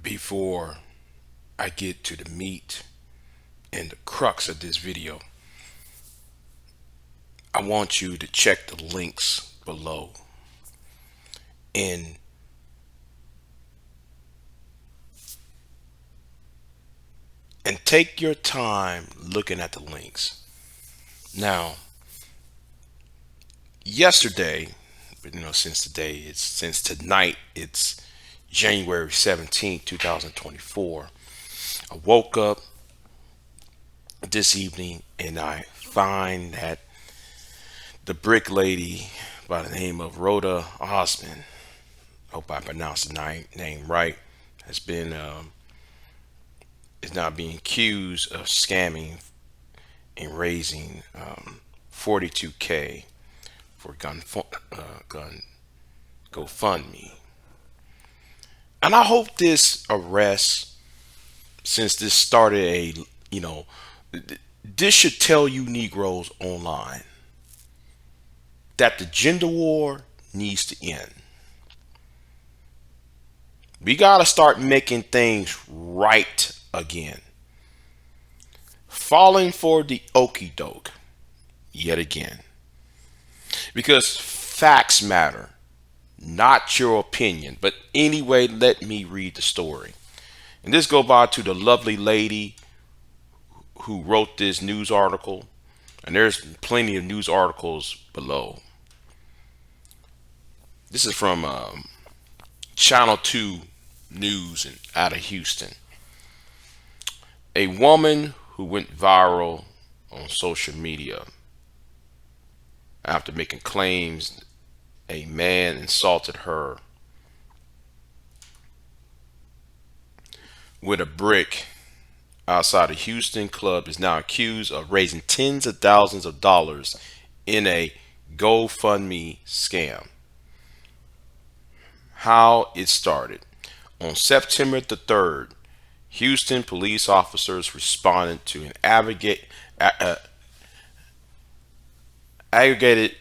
Before I get to the meat and the crux of this video, I want you to check the links below and take your time looking at the links. Now, yesterday, since tonight, it's January 17th, 2024. I woke up this evening and I find that the brick lady by the name of Roda Osman, hope I pronounced the name right, has been is now being accused of scamming and raising 42K for gun GoFundMe. And I hope this arrest, since this started this should tell you Negroes online that the gender war needs to end. We got to start making things right again. Falling for the okie doke yet again. Because facts matter, not your opinion. But anyway, let me read the story. And this go by to the lovely lady who wrote this news article. And there's plenty of news articles below. This is from Channel 2 News out of Houston. A woman who went viral on social media after making claims a man insulted her with a brick outside a Houston club is now accused of raising tens of thousands of dollars in a GoFundMe scam. How it started. On September the 3rd, Houston police officers responded to an aggravated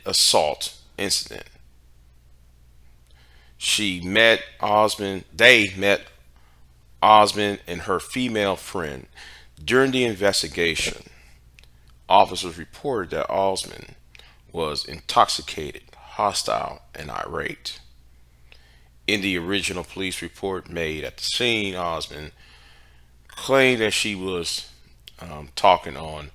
assault incident. They met Osman and her female friend. During the investigation, officers reported that Osman was intoxicated, hostile, and irate. In the original police report made at the scene, Osman claimed that she was talking on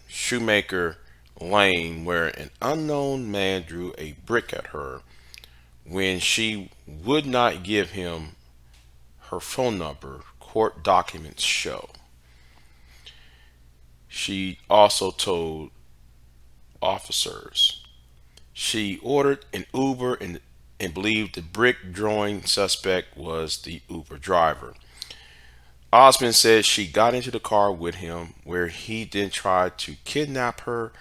Shoemaker Lane, where an unknown man drew a brick at her when she would not give him her phone number, court documents show. She also told officers she ordered an Uber and believed the brick drawing suspect was the Uber driver. Osman said she got into the car with him, where he then tried to kidnap her,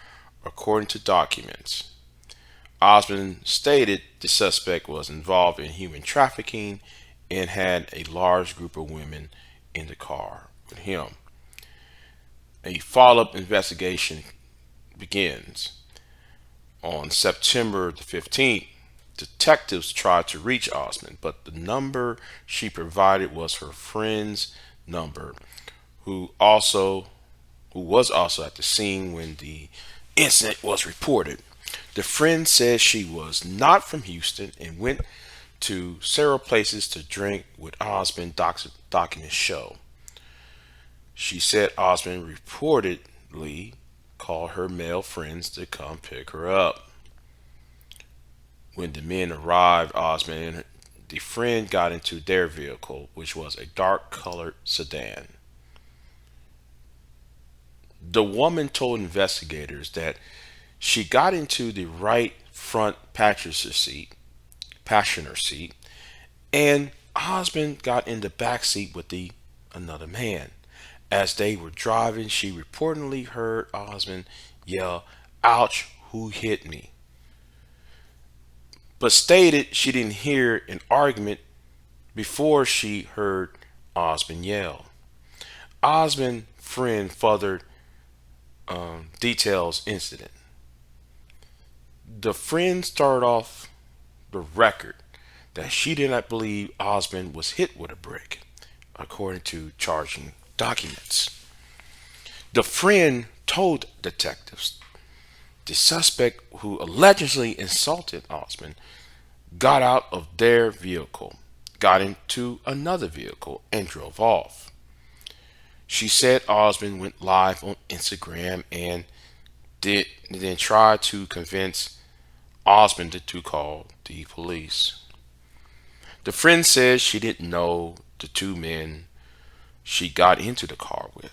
according to documents. Osman stated the suspect was involved in human trafficking and had a large group of women in the car with him. A follow-up investigation begins. On September the 15th, detectives tried to reach Osman, but the number she provided was her friend's number, who was also at the scene when the incident was reported. The friend said she was not from Houston and went to several places to drink with Osman, documents show. She said Osman reportedly called her male friends to come pick her up. When the men arrived, Osman and the friend got into their vehicle, which was a dark colored sedan. The woman told investigators that she got into the right front passenger seat, and Osman got in the back seat with the another man. As they were driving, she reportedly heard Osman yell, "Ouch, who hit me?" but stated she didn't hear an argument before she heard Osman yell. Osman's friend further details incident. The friend started off the record that she did not believe Osman was hit with a brick, according to charging documents. The friend told detectives the suspect who allegedly insulted Osman got out of their vehicle, got into another vehicle, and drove off. She said Osman went live on Instagram and then tried to convince Osman to call the police. The friend says she didn't know the two men she got into the car with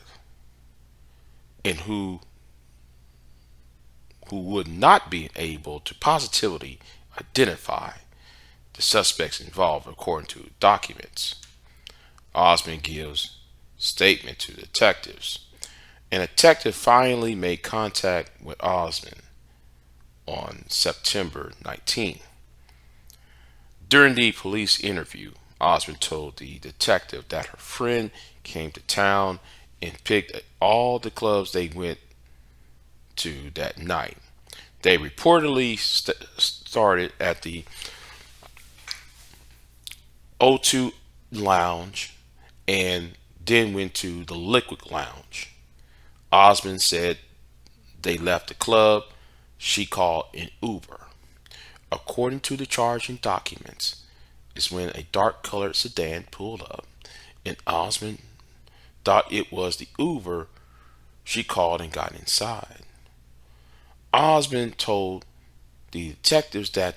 and who would not be able to positively identify the suspects involved according to documents. Osman gives statement to detectives. An detective finally made contact with Osman on September 19. During the police interview, Osman told the detective that her friend came to town and picked all the clubs they went to that night. They reportedly started at the O2 Lounge and then went to the Liquid Lounge. Osman said they left the club. She called an Uber. According to the charging documents, is when a dark colored sedan pulled up and Osman thought it was the Uber. She called and got inside. Osman told the detectives that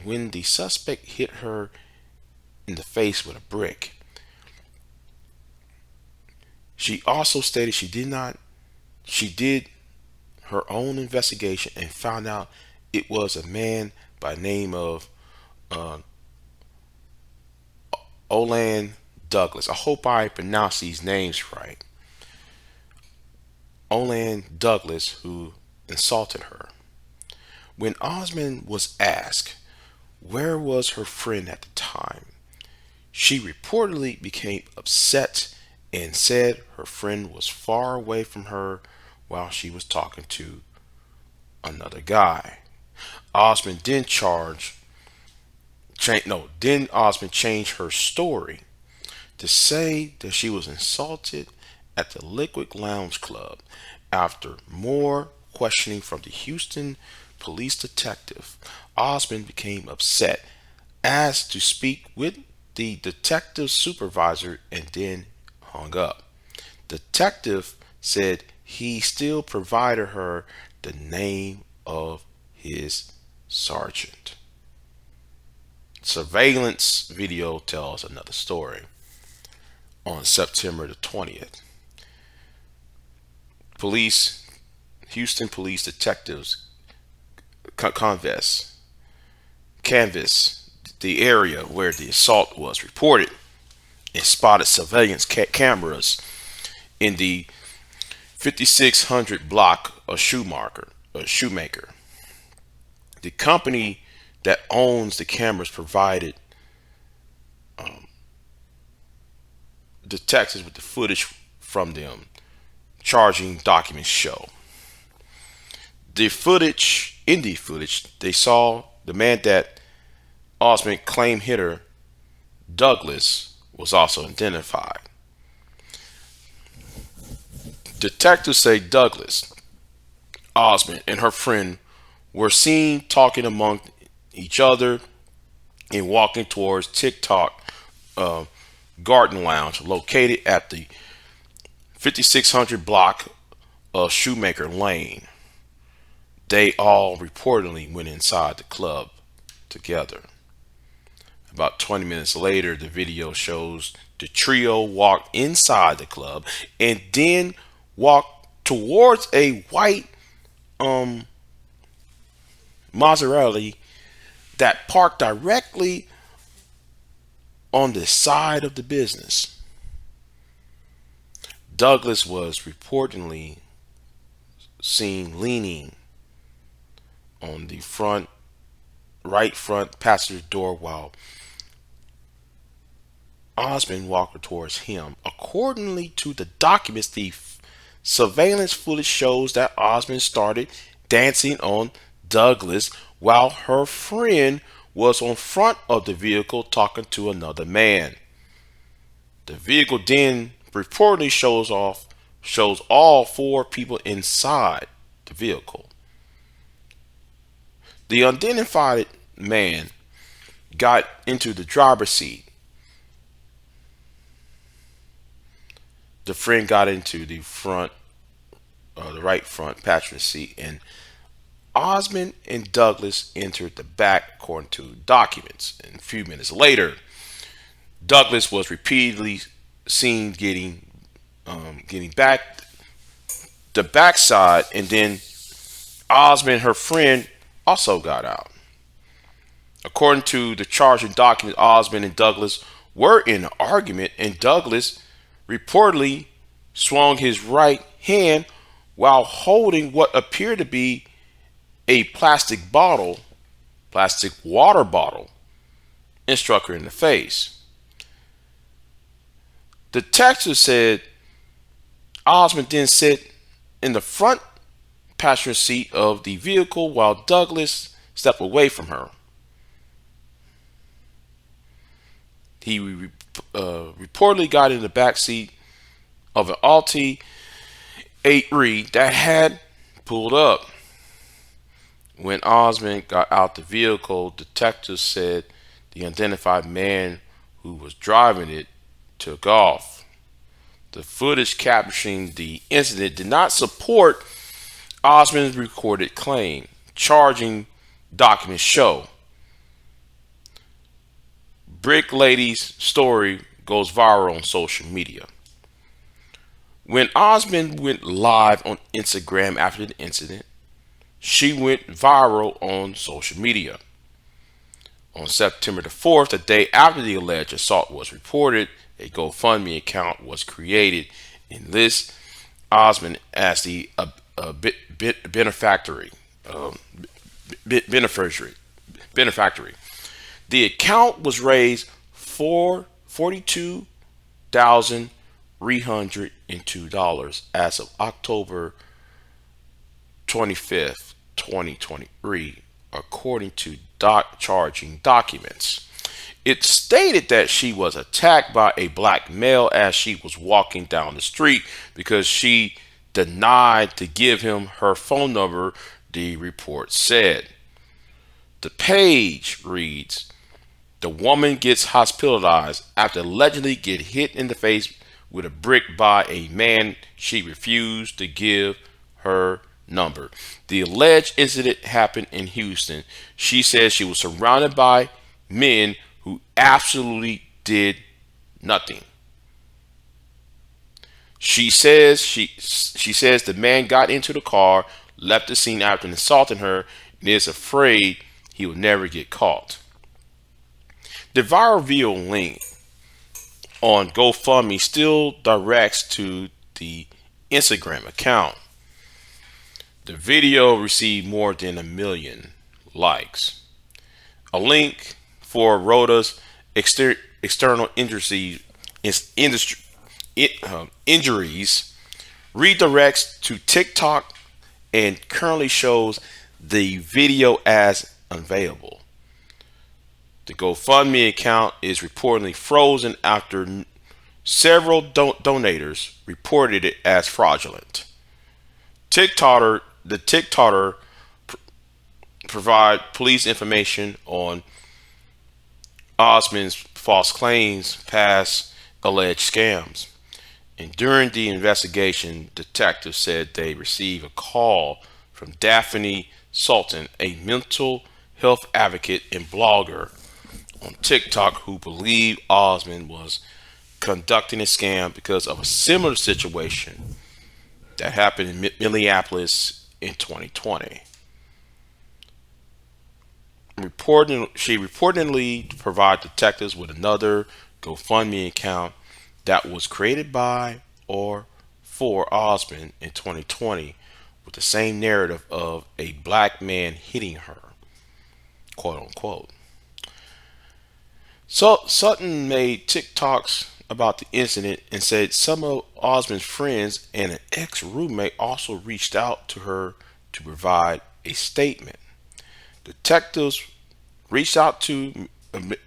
when the suspect hit her in the face with a brick, she also stated she did her own investigation and found out it was a man by name of uh, Olan Douglas. I hope I pronounced these names right. Olan Douglas, who insulted her. When Osman was asked where was her friend at the time, she reportedly became upset and said her friend was far away from her while she was talking to another guy. Osman then then Osman changed her story to say that she was insulted at the Liquid Lounge Club after more questioning from the Houston police detective. Osman became upset, asked to speak with the detective supervisor, and then hung up. Detective said he still provided her the name of his sergeant. Surveillance video tells another story. On September the 20th, police, Houston police detectives canvassed the area where the assault was reported and spotted surveillance cameras in the 5600 block of Shoemaker. The company that owns the cameras provided detectives with the footage from them. Charging documents show in the footage they saw the man that Osman claimed hit her, Douglas, was also identified. Detectives say Douglas, Osman, and her friend were seen talking among each other and walking towards TikTok Garden Lounge located at the 5600 block of Shoemaker Lane. They all reportedly went inside the club together. About 20 minutes later, the video shows the trio walk inside the club and then walk towards a white Maserati that parked directly on the side of the business. Douglas was reportedly seen leaning on the right front passenger door while Osmond walked towards him. Accordingly to the documents, the surveillance footage shows that Osmond started dancing on Douglas while her friend was on front of the vehicle talking to another man. The vehicle then reportedly shows all four people inside the vehicle. The unidentified man got into the driver's seat. The friend got into the right front passenger seat, and Osmond and Douglas entered the back, according to documents. And a few minutes later, Douglas was repeatedly seen getting back the backside, and then Osmond, her friend, also got out. According to the charging documents, Osmond and Douglas were in an argument, and Douglas reportedly swung his right hand while holding what appeared to be a plastic water bottle, and struck her in the face. Detectives said Osmond then sat in the front passenger seat of the vehicle while Douglas stepped away from her. He reportedly got in the back seat of an Alti 8 that had pulled up. When Osmond got out the vehicle, detectives said the unidentified man who was driving it took off. The footage capturing the incident did not support Osmond's recorded claim. Charging documents show Brick Lady's story goes viral on social media. When Osmond went live on Instagram after the incident, she went viral on social media. On September the 4th, the day after the alleged assault was reported, a GoFundMe account was created and lists Osmond as the beneficiary. The account was raised for $42,302 as of October 25th, 2023, according to charging documents. It stated that she was attacked by a black male as she was walking down the street because she denied to give him her phone number, the report said. The page reads, the woman gets hospitalized after allegedly get hit in the face with a brick by a man she refused to give her number. The alleged incident happened in Houston. She says she was surrounded by men who absolutely did nothing. She says the man got into the car, left the scene after assaulting her, and is afraid he will never get caught. The viral video link on GoFundMe still directs to the Instagram account. The video received more than 1 million likes. A link for Roda's external injuries redirects to TikTok and currently shows the video as unavailable. The GoFundMe account is reportedly frozen after several donators reported it as fraudulent. The TikToker provide police information on Osmond's false claims, past alleged scams. And during the investigation, detectives said they received a call from Daphne Sultan, a mental health advocate and blogger on TikTok, who believed Osmond was conducting a scam because of a similar situation that happened in Minneapolis in 2020. She reportedly provided detectives with another GoFundMe account that was created by or for Osmond in 2020 with the same narrative of a black man hitting her, quote unquote. So Sutton made TikToks about the incident and said some of Osmond's friends and an ex-roommate also reached out to her to provide a statement. Detectives reached out to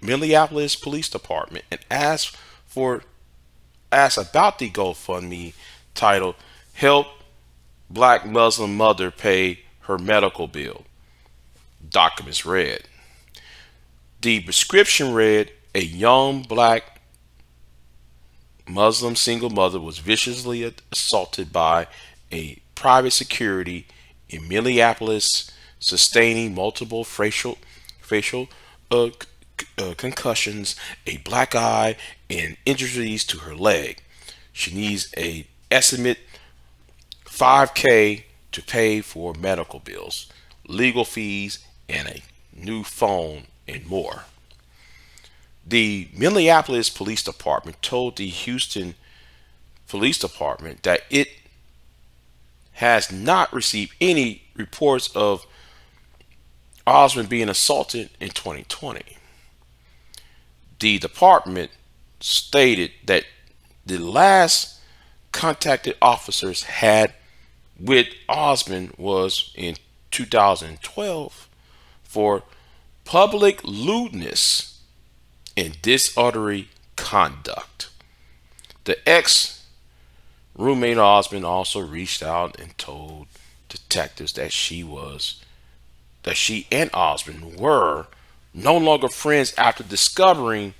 Minneapolis Police Department and asked about the GoFundMe titled "Help Black Muslim Mother Pay Her Medical Bill." Documents read. The prescription read, a young black Muslim single mother was viciously assaulted by a private security in Minneapolis, sustaining multiple facial uh, concussions, a black eye, and injuries to her leg. She needs a estimate $5K to pay for medical bills, legal fees, and a new phone and more. The Minneapolis Police Department told the Houston Police Department that it has not received any reports of Osmond being assaulted in 2020. The department stated that the last contacted officers had with Osmond was in 2012 for public lewdness and disorderly conduct. The ex roommate Osmond also reached out and told detectives that she and Osmond were no longer friends after discovering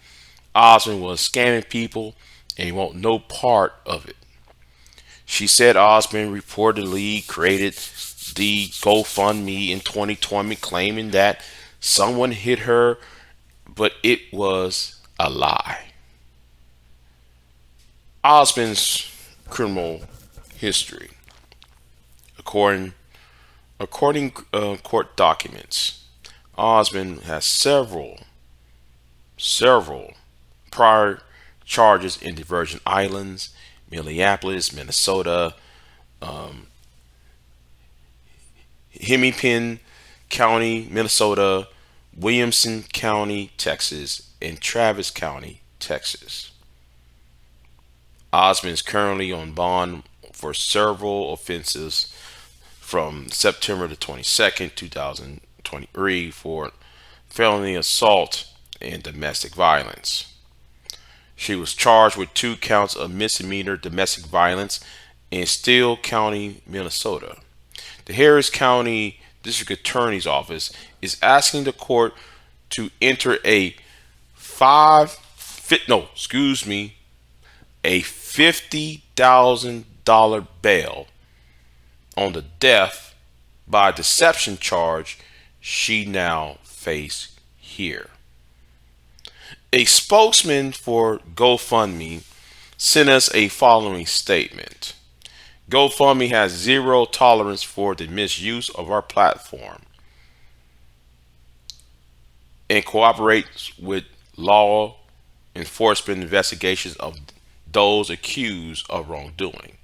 Osmond was scamming people and he want no part of it. She said Osmond reportedly created the GoFundMe in 2020 claiming that someone hit her, but it was a lie. Osmond's criminal history. According court documents, Osmond has several prior charges in the Virgin Islands, Minneapolis, Minnesota, Hennepin County, Minnesota, Williamson County, Texas, and Travis County, Texas. Osmond is currently on bond for several offenses from September the 22nd, 2023 for felony assault and domestic violence. She was charged with 2 counts of misdemeanor domestic violence in Steele County, Minnesota. The Harris County District Attorney's Office is asking the court to enter a $50,000 bail on the death by deception charge she now face here. A spokesman for GoFundMe sent us a following statement. GoFundMe has zero tolerance for the misuse of our platform and cooperates with law enforcement investigations of those accused of wrongdoing.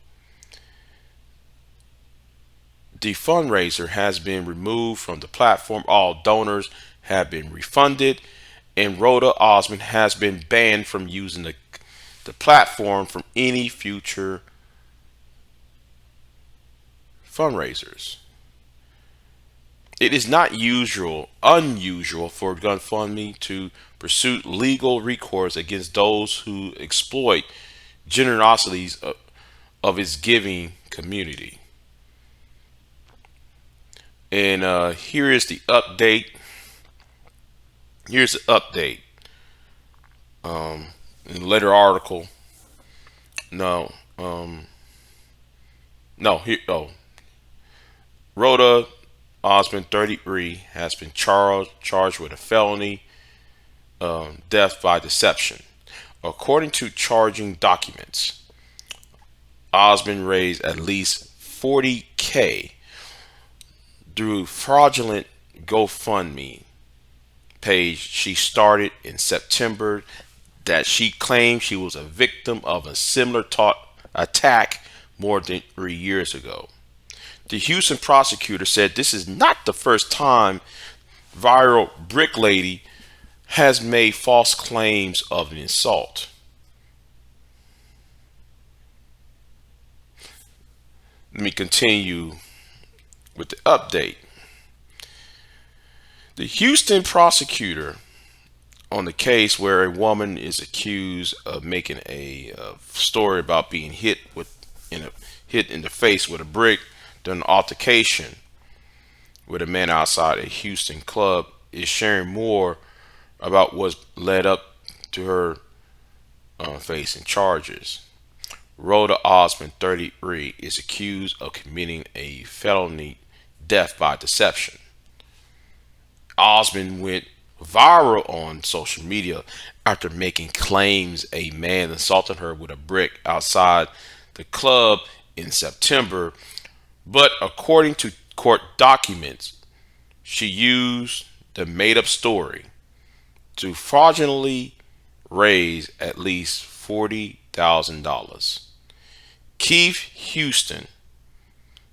The fundraiser has been removed from the platform. All donors have been refunded, and Roda Osman has been banned from using the platform from any future fundraisers. It is not unusual for GoFundMe to pursue legal recourse against those who exploit generosities of its giving community. And here is the update. Here's the update. In the later article. No. No. Here. Oh. Roda Osman, 33, has been charged with a felony death by deception. According to charging documents, Osman raised at least 40K through fraudulent GoFundMe page she started in September that she claimed she was a victim of a similar attack more than 3 years ago. The Houston prosecutor said this is not the first time viral brick lady has made false claims of an assault. Let me continue with the update. The Houston prosecutor on the case where a woman is accused of making a story about being hit in the face with a brick during an altercation with a man outside a Houston club is sharing more about what's led up to her facing charges. Roda Osman, 33, is accused of committing a felony death by deception. Osman went viral on social media after making claims a man assaulted her with a brick outside the club in September, but according to court documents, she used the made-up story to fraudulently raise at least $40,000. Keith Houston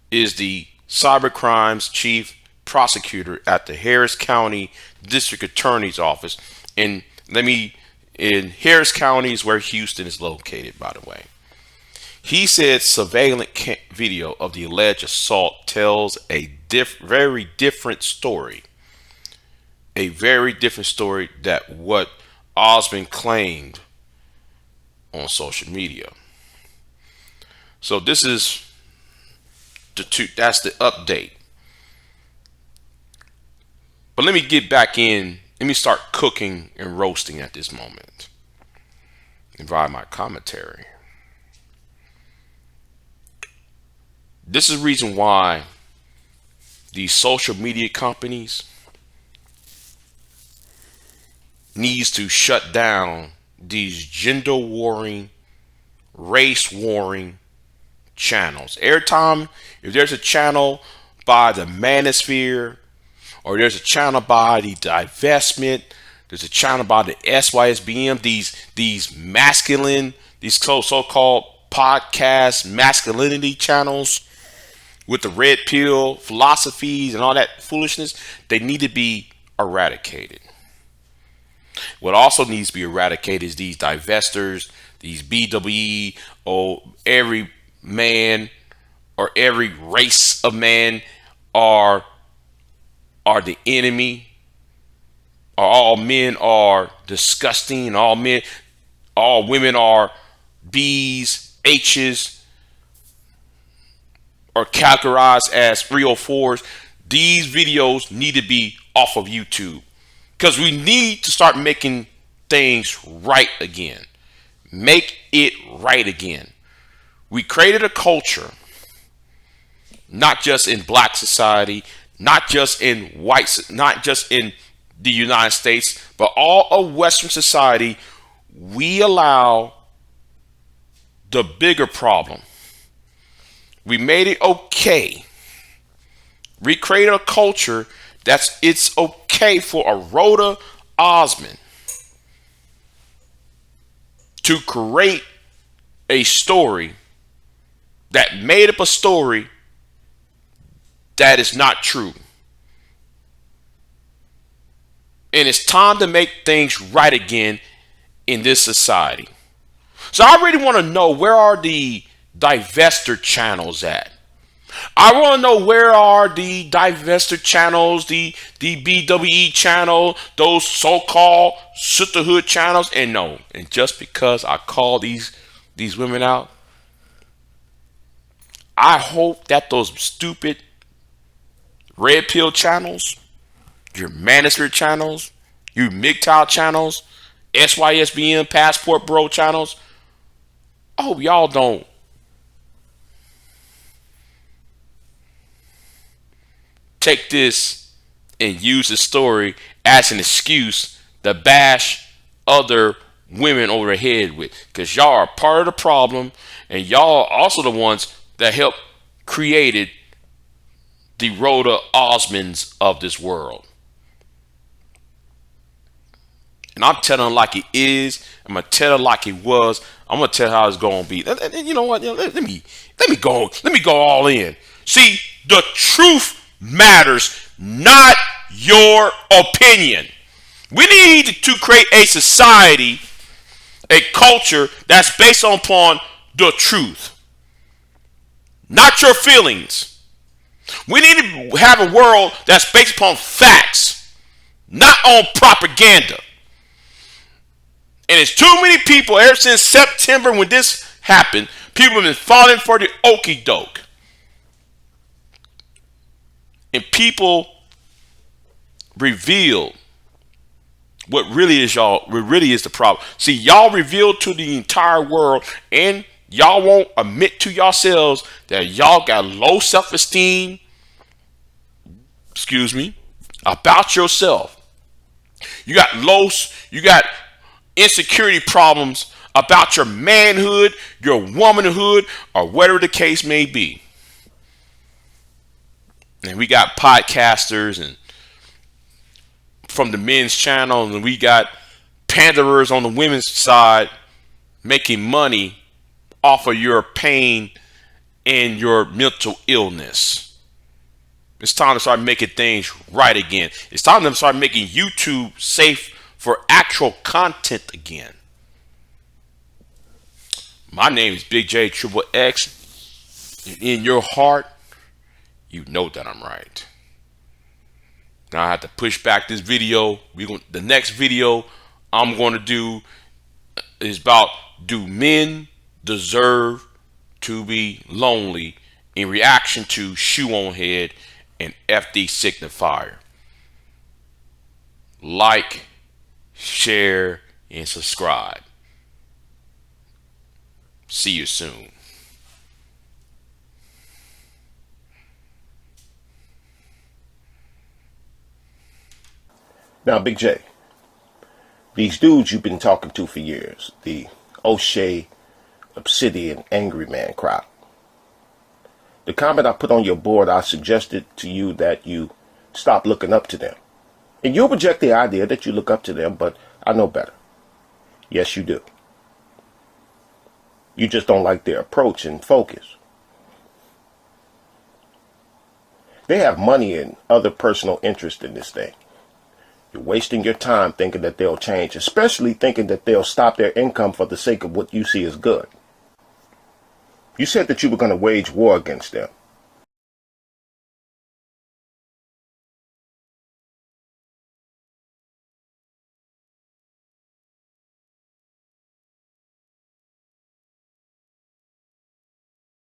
is the cybercrimes chief prosecutor at the Harris County District Attorney's Office. In Harris County is where Houston is located, by the way. He said surveillance video of the alleged assault tells a very different story. A very different story that what Osmond claimed on social media. So this is that's the update. But let me get back in. Let me start cooking and roasting at this moment and provide my commentary. This is the reason why these social media companies needs to shut down these gender warring, race warring channels. Every time if there's a channel by the manosphere, or there's a channel by the divestment, there's a channel by the SYSBM, these masculine, these so-called podcast masculinity channels with the red pill philosophies and all that foolishness, they need to be eradicated. What also needs to be eradicated is these divestors, these BWE, or every man or every race of man are the enemy, or all men are disgusting, all women are B's, H's, or categorized as 304s. These videos need to be off of YouTube because we need to start making things right again. Make it right again. We created a culture, not just in black society, not just in whites, not just in the United States, but all of Western society. We allow the bigger problem. We made it okay. We created a culture it's okay for a Roda Osman to create a story that made up a story that is not true. And it's time to make things right again in this society. So I really want to know, where are the divestor channels at? I want to know, where are the divestor channels, the BWE channel, those so-called sisterhood channels. And just because I call these women out, I hope that those stupid red pill channels, your manosphere channels, you MGTOW channels, SYSBM passport bro channels, I hope y'all don't take this and use the story as an excuse to bash other women over the head with, because y'all are part of the problem, and y'all are also the ones that help created the Roda Osmans of this world. And I'm telling like it is. I'm gonna tell it like it was. I'm gonna tell how it's gonna be. And you know what? Let me go all in. See, the truth matters, not your opinion. We need to create a society, a culture that's based upon the truth, not your feelings. We need to have a world that's based upon facts, not on propaganda. And it's too many people ever since September when this happened. People have been falling for the okie doke. And people reveal what really is the problem. See, y'all revealed to the entire world, and y'all won't admit to yourselves that y'all got low self-esteem, about yourself. You got insecurity problems about your manhood, your womanhood, or whatever the case may be. And we got podcasters and from the men's channel, and we got panderers on the women's side making money off of your pain and your mental illness. It's time to start making things right again. It's time to start making YouTube safe for actual content again. My name is BIGJXXX. In your heart, you know that I'm right. Now I have to push back this video. The next video I'm going to do is about, do men deserve to be lonely, in reaction to Shoe on Head and FD Signifier. Like, share, and subscribe. See you soon. Now, Big J, these dudes you've been talking to for years, the O'Shea, Obsidian, Angry Man crowd. The comment I put on your board, I suggested to you that you stop looking up to them. And you'll reject the idea that you look up to them, but I know better. Yes, you do. You just don't like their approach and focus. They have money and other personal interest in this thing. You're wasting your time thinking that they'll change, especially thinking that they'll stop their income for the sake of what you see as good. You said that you were going to wage war against them.